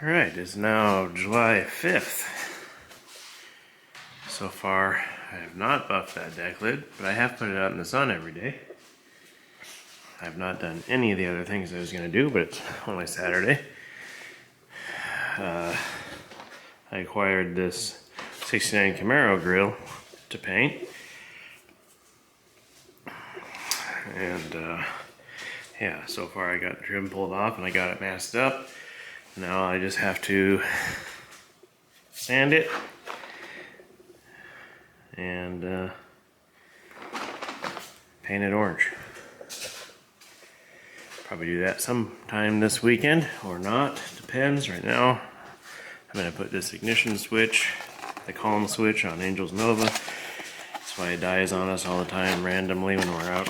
Alright, it's now July 5th. So far, I have not buffed that deck lid, but I have put it out in the sun every day. I have not done any of the other things I was going to do, but it's only Saturday. I acquired this 69 Camaro grill to paint. And yeah, so far I got the trim pulled off and I got it masked up. Now I just have to sand it and paint it orange. Probably do that sometime this weekend or not, depends. Right now I'm going to put this ignition switch, the column switch, on Angel's Nova. That's why it dies on us all the time randomly when we're out.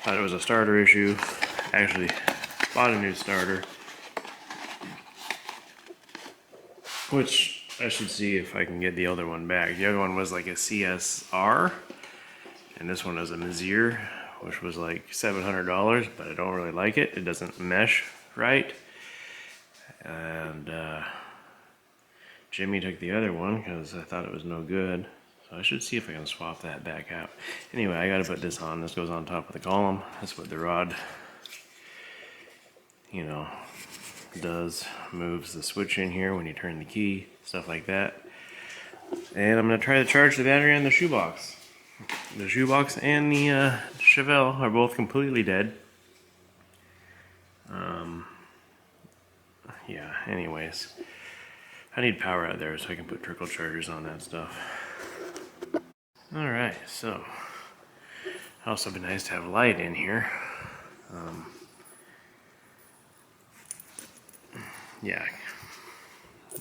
Thought it was a starter issue. Actually bought a new starter, which I should see if I can get the other one back. The other one was like a CSR, and this one is a Mizzier, which was like $700, but I don't really like it. It doesn't mesh right. And Jimmy took the other one because I thought it was no good. So I should see if I can swap that back out. Anyway, I gotta put this on. This goes on top of the column. That's what the rod, you know, does. Moves the switch in here when you turn the key, stuff like that. And I'm gonna try to charge the battery on the shoebox. The shoebox and the Chevelle are both completely dead. Yeah, anyways. I need power out there so I can put trickle chargers on that stuff. Alright, so also be nice to have light in here. Yeah,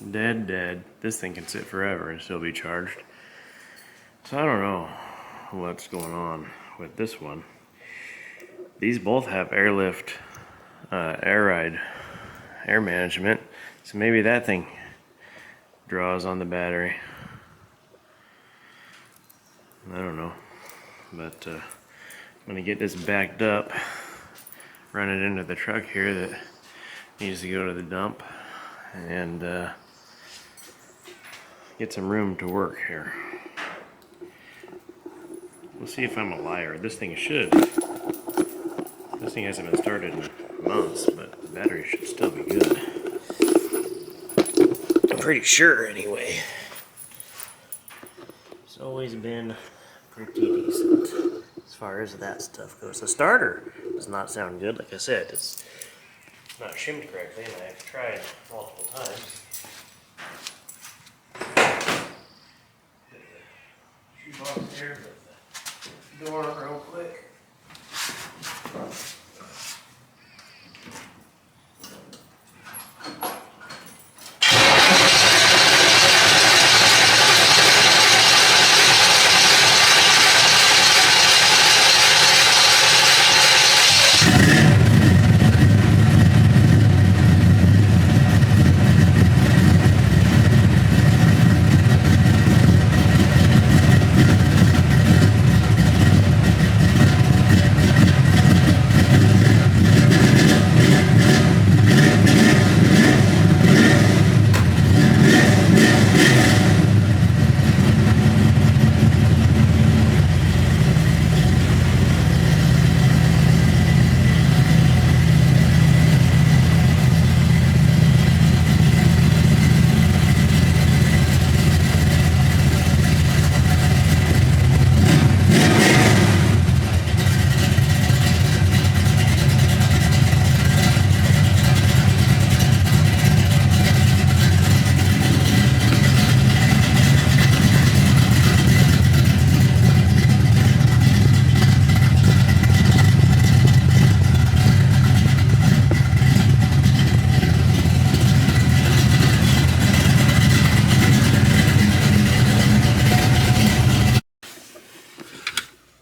dead. This thing can sit forever and still be charged. So I don't know what's going on with this one. These both have airlift, air ride, air management. So maybe that thing draws on the battery. I don't know. But I'm gonna get this backed up, run it into the truck here that needs to go to the dump, and get some room to work here. We'll see if I'm a liar. This thing hasn't been started in months, but the battery should still be good. I'm pretty sure anyway. It's always been pretty decent as far as that stuff goes. The starter does not sound good. Like I said, it's not shimmed correctly, and I've tried multiple times. Hit the shoebox here with the door real quick.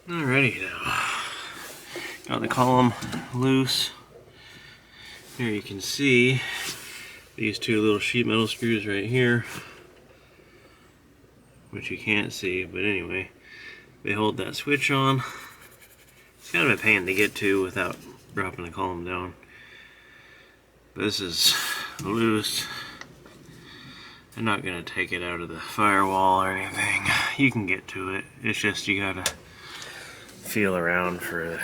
Alrighty now. Got the column loose. Here you can see these two little sheet metal screws right here, which you can't see, but anyway, they hold that switch on. It's kind of a pain to get to without dropping the column down. This is loose. I'm not gonna take it out of the firewall or anything. You can get to it. It's just you gotta feel around for the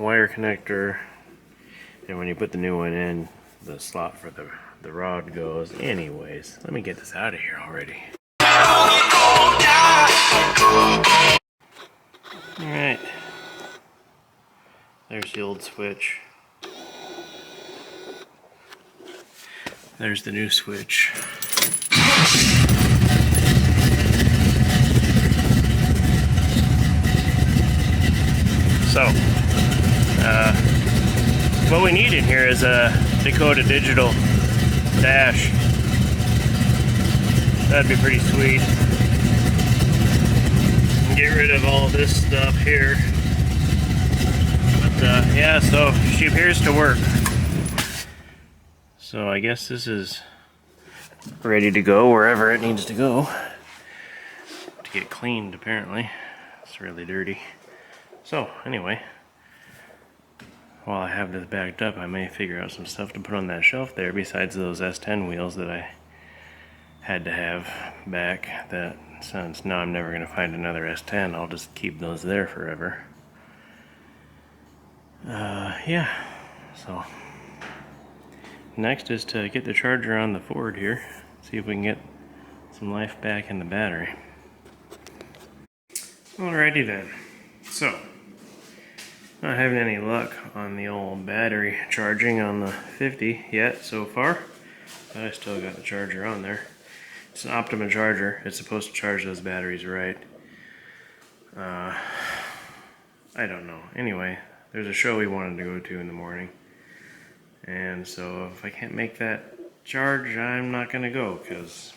wire connector. And when you put the new one in, the slot for the rod goes. Anyways, let me get this out of here already. Alright. There's the old switch. There's the new switch. So, what we need in here is a Dakota digital dash. That'd be pretty sweet. Get rid of all this stuff here. But yeah, so she appears to work. So I guess this is ready to go wherever it needs to go. To get cleaned, apparently. It's really dirty. So anyway, while I have this backed up, I may figure out some stuff to put on that shelf there besides those S10 wheels that I had to have back. That since now I'm never going to find another S10, I'll just keep those there forever. Yeah, so next is to get the charger on the Ford here, see if we can get some life back in the battery. Alrighty then, so not having any luck on the old battery charging on the 50 yet so far, but I still got the charger on there. It's an Optima charger. It's supposed to charge those batteries right. I don't know. Anyway, there's a show we wanted to go to in the morning, and so if I can't make that charge, I'm not gonna go because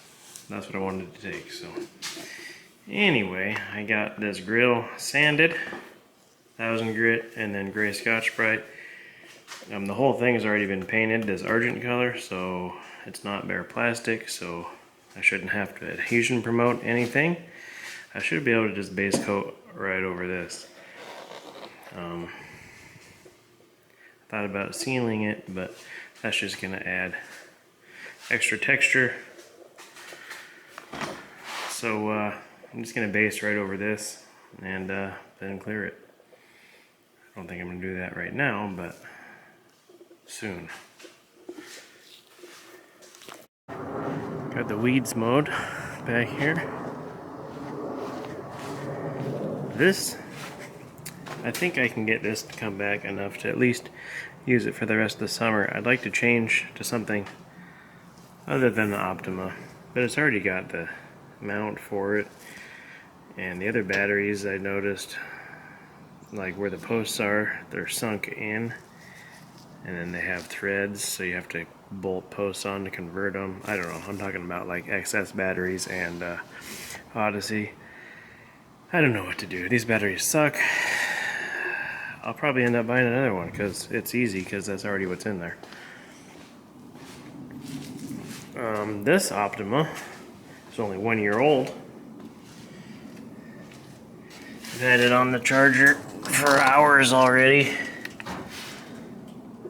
that's what I wanted to take. So anyway, I got this grill sanded, 1000 grit, and then gray Scotch-Brite. The whole thing has already been painted this argent color, so it's not bare plastic, so I shouldn't have to adhesion promote anything. I should be able to just base coat right over this. Thought about sealing it, but that's just gonna add extra texture. So I'm just gonna base right over this and then clear it. I don't think I'm gonna do that right now, but soon. Got the weeds mowed back here. This, I think I can get this to come back enough to at least use it for the rest of the summer. I'd like to change to something other than the Optima, but it's already got the mount for it. And the other batteries I noticed, like where the posts are, they're sunk in, and then they have threads, so you have to bolt posts on to convert them. I don't know, I'm talking about like XS batteries and Odyssey. I don't know what to do. These batteries suck. I'll probably end up buying another one because it's easy, because that's already what's in there. This Optima is only 1 year old. I've had it on the charger for hours already,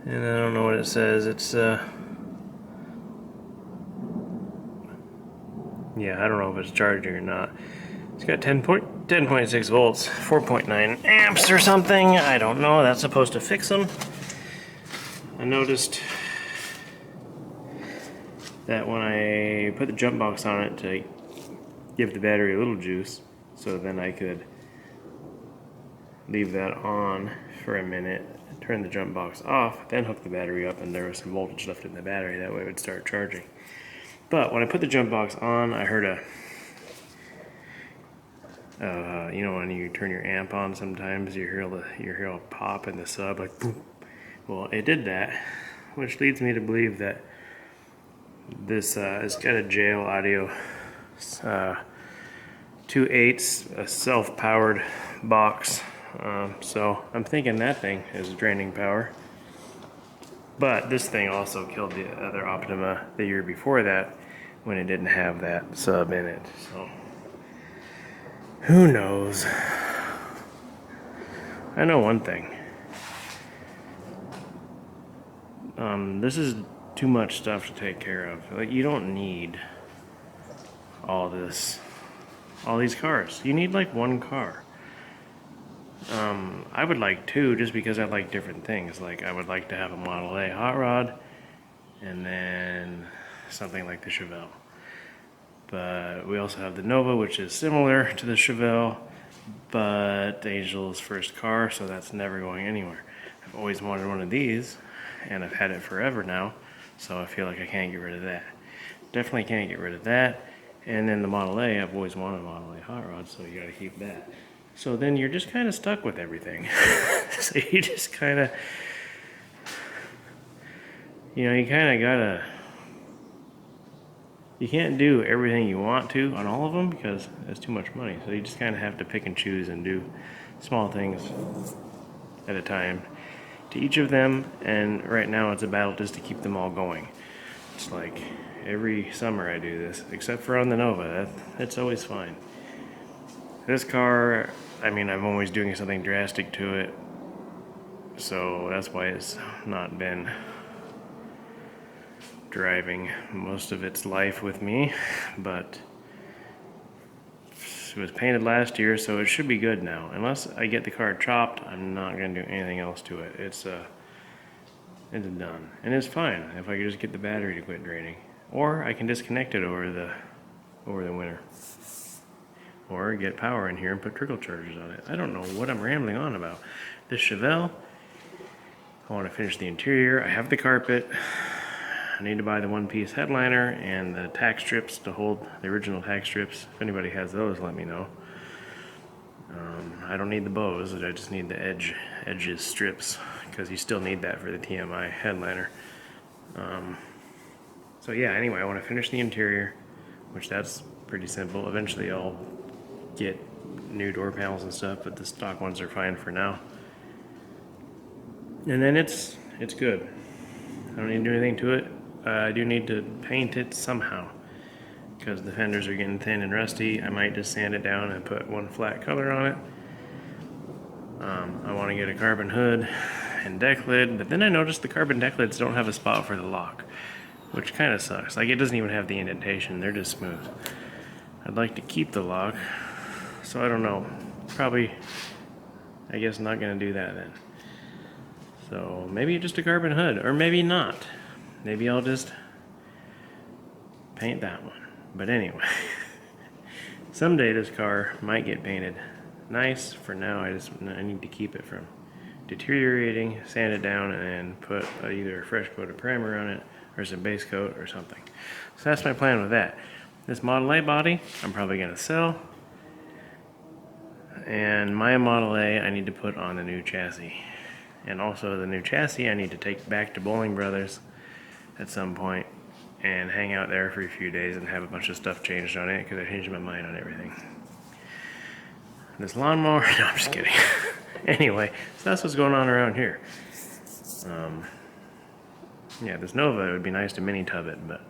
and I don't know what it says. It's yeah, I don't know if it's charging or not. It's got 10.6 volts, 4.9 amps or something. I don't know. That's supposed to fix them. I noticed that when I put the jump box on it to give the battery a little juice, so then I could leave that on for a minute, turn the jump box off, then hook the battery up, and there was some voltage left in the battery. That way it would start charging. But when I put the jump box on, I heard a you know, when you turn your amp on, sometimes you hear a pop in the sub, like boom. Well, it did that, which leads me to believe that this has got a jail audio 2/8, a self-powered box. So I'm thinking that thing is draining power. But this thing also killed the other Optima the year before that when it didn't have that sub in it. So who knows? I know one thing. This is too much stuff to take care of. Like, you don't need all these cars. You need like one car. I would like two, just because I like different things. Like, I would like to have a Model A hot rod, and then something like the Chevelle. But we also have the Nova, which is similar to the Chevelle, but Angel's first car, so that's never going anywhere. I've always wanted one of these, and I've had it forever now, so I feel like I can't get rid of that. Definitely can't get rid of that. And then the Model A, I've always wanted a Model A hot rod, so you gotta keep that. So then you're just kind of stuck with everything. So you just kind of, you know, you kind of gotta, you can't do everything you want to on all of them because it's too much money. So you just kind of have to pick and choose and do small things at a time to each of them. And right now it's a battle just to keep them all going. It's like every summer I do this, except for on the Nova. That's always fine. This car, I mean, I'm always doing something drastic to it, so that's why it's not been driving most of its life with me. But it was painted last year, so it should be good now. Unless I get the car chopped, I'm not going to do anything else to it. It's done, and it's fine if I could just get the battery to quit draining, or I can disconnect it over the winter. Or get power in here and put trickle chargers on it. I don't know what I'm rambling on about. This Chevelle, I want to finish the interior. I have the carpet. I need to buy the one-piece headliner and the tack strips to hold the original tack strips. If anybody has those, let me know. I don't need the bows. I just need the edges strips, because you still need that for the TMI headliner. So yeah, anyway, I want to finish the interior, which that's pretty simple. Eventually I'll get new door panels and stuff, but the stock ones are fine for now. And then it's good. I don't need to do anything to it. I do need to paint it somehow, because the fenders are getting thin and rusty. I might just sand it down and put one flat color on it. I want to get a carbon hood and deck lid, but then I noticed the carbon deck lids don't have a spot for the lock, which kind of sucks. Like, it doesn't even have the indentation, they're just smooth. I'd like to keep the lock, so I don't know. Probably, I guess, not gonna do that then. So maybe just a carbon hood, or maybe not. Maybe I'll just paint that one. But anyway, someday this car might get painted nice. For now, I need to keep it from deteriorating, sand it down, and put either a fresh coat of primer on it, or some base coat or something. So that's my plan with that. This Model A body, I'm probably gonna sell. And my Model A, I need to put on the new chassis. And also the new chassis, I need to take back to Bowling Brothers at some point and hang out there for a few days and have a bunch of stuff changed on it, because I changed my mind on everything. This lawnmower, no, I'm just kidding. Anyway, so that's what's going on around here. Yeah, this Nova, it would be nice to mini tub it, but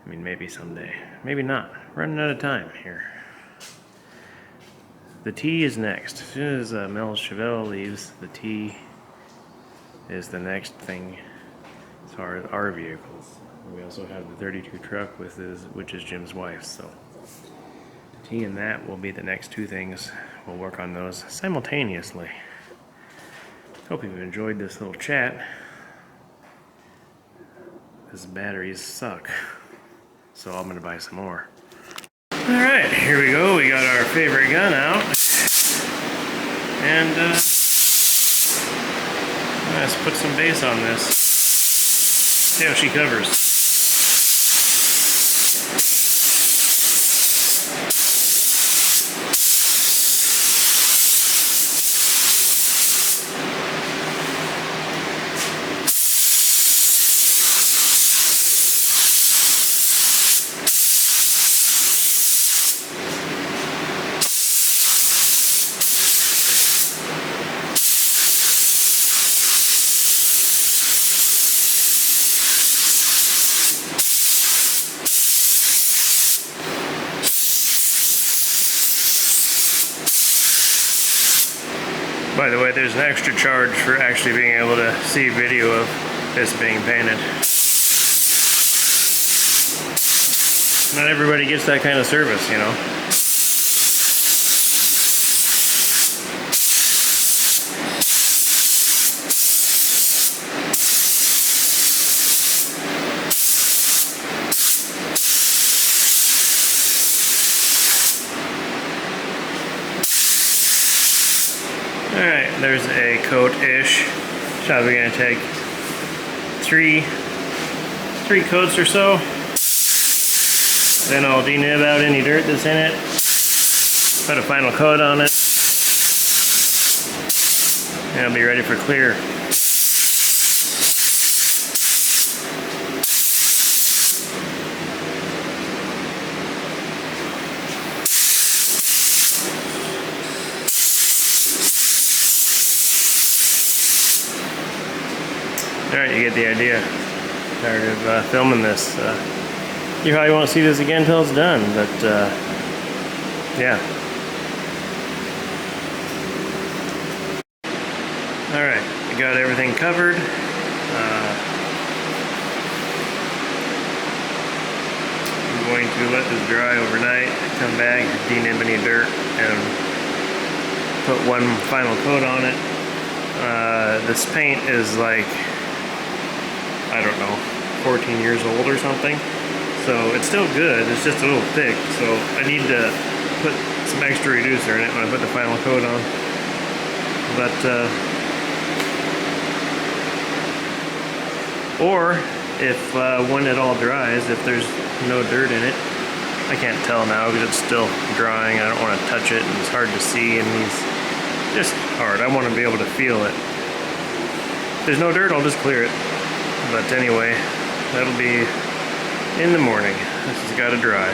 I mean, maybe someday. Maybe not. Running out of time here. The T is next. As soon as Mel's Chevelle leaves, the T is the next thing as far as our vehicles. We also have the 32 truck which is Jim's wife, so the T and that will be the next two things. We'll work on those simultaneously. Hope you've enjoyed this little chat. These batteries suck, so I'm gonna buy some more. Alright, here we go. We got our favorite gun out. And let's put some bass on this. See how she covers. By the way, there's an extra charge for actually being able to see video of this being painted. Not everybody gets that kind of service, you know. Alright, there's a coat-ish. Probably gonna take three coats or so. Then I'll denib out any dirt that's in it. Put a final coat on it. And it'll be ready for clear. Alright, you get the idea. Tired of filming this. You probably won't see this again until it's done, but yeah. Alright, I got everything covered. I'm going to let this dry overnight, come back, denib any dirt, and put one final coat on it. This paint is like, I don't know, 14 years old or something. So it's still good, it's just a little thick, so I need to put some extra reducer in it when I put the final coat on. But, or if when it all dries, if there's no dirt in it, I can't tell now because it's still drying, I don't want to touch it and it's hard to see and it's just hard. I want to be able to feel it. If there's no dirt, I'll just clear it. But anyway, that'll be in the morning. This has got to dry.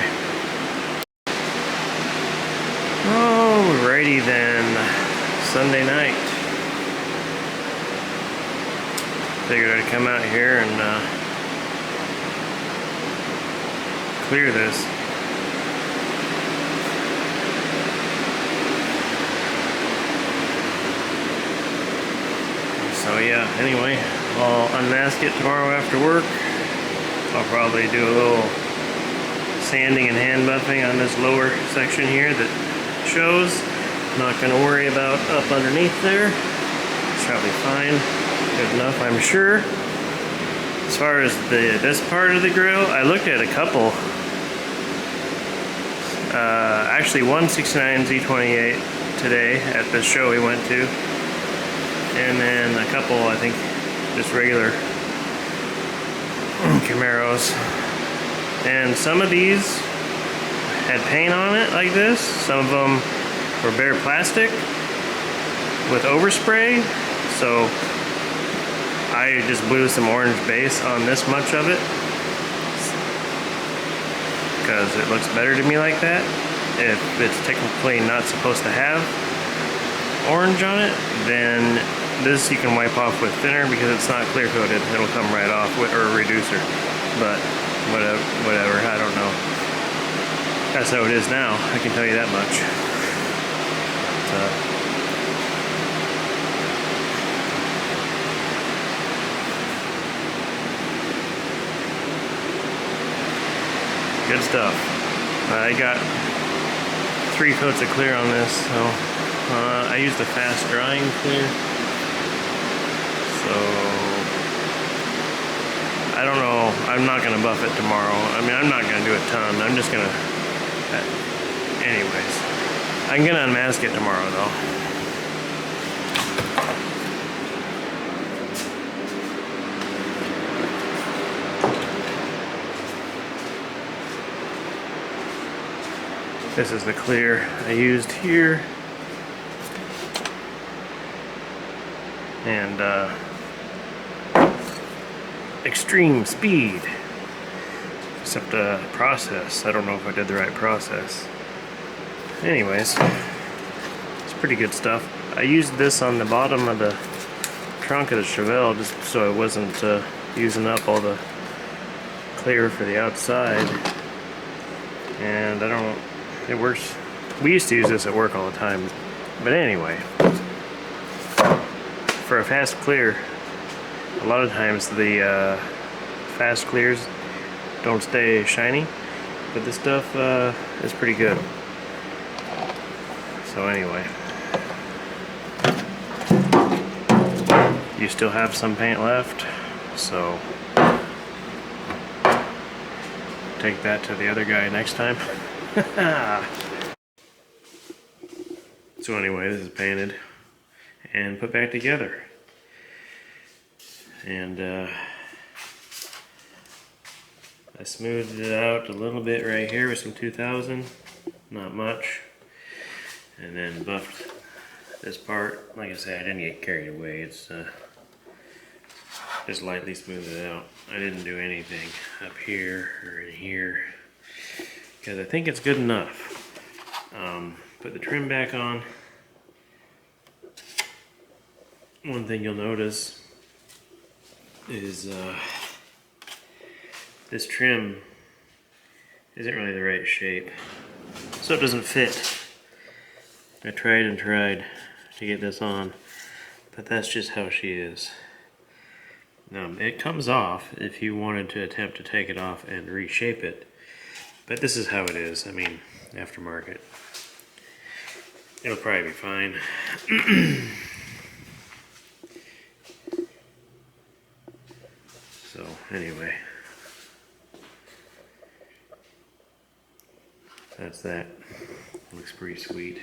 Alrighty then. Sunday night. Figured I'd come out here and clear this. So yeah, anyway, I'll unmask it tomorrow after work. I'll probably do a little sanding and hand buffing on this lower section here that shows. Not going to worry about up underneath there. It's probably fine. Good enough, I'm sure. As far as this part of the grill, I looked at a couple. Actually, one 69 Z28 today at the show we went to. And then a couple, I think, just regular Camaros. And some of these had paint on it like this. Some of them were bare plastic with overspray. So I just blew some orange base on this much of it because it looks better to me like that. If it's technically not supposed to have orange on it, then this you can wipe off with thinner because it's not clear coated. It'll come right off with, or a reducer. But whatever, I don't know. That's how it is now, I can tell you that much. Good stuff. I got 3 coats of clear on this, so I used a fast drying clear. So I don't know. I'm not gonna buff it tomorrow. I mean, I'm not gonna do a ton. I'm just gonna. Anyways, I'm gonna unmask it tomorrow, though. This is the clear I used here. And extreme speed. Except process. I don't know if I did the right process. Anyways, it's pretty good stuff. I used this on the bottom of the trunk of the Chevelle just so it wasn't using up all the clear for the outside. And I don't. It works. We used to use this at work all the time. But anyway, for a fast clear, a lot of times the fast clears don't stay shiny. But this stuff is pretty good. So anyway, you still have some paint left, so take that to the other guy next time. So anyway, this is painted and put back together. And I smoothed it out a little bit right here with some 2000, not much. And then buffed this part. Like I said, I didn't get carried away. It's just lightly smoothed it out. I didn't do anything up here or in here because I think it's good enough. Put the trim back on. One thing you'll notice is this trim isn't really the right shape, so it doesn't fit. I tried and tried to get this on, but that's just how she is. It comes off if you wanted to attempt to take it off and reshape it, but this is how it is. I mean, aftermarket. It'll probably be fine. So anyway, that's that. Looks pretty sweet.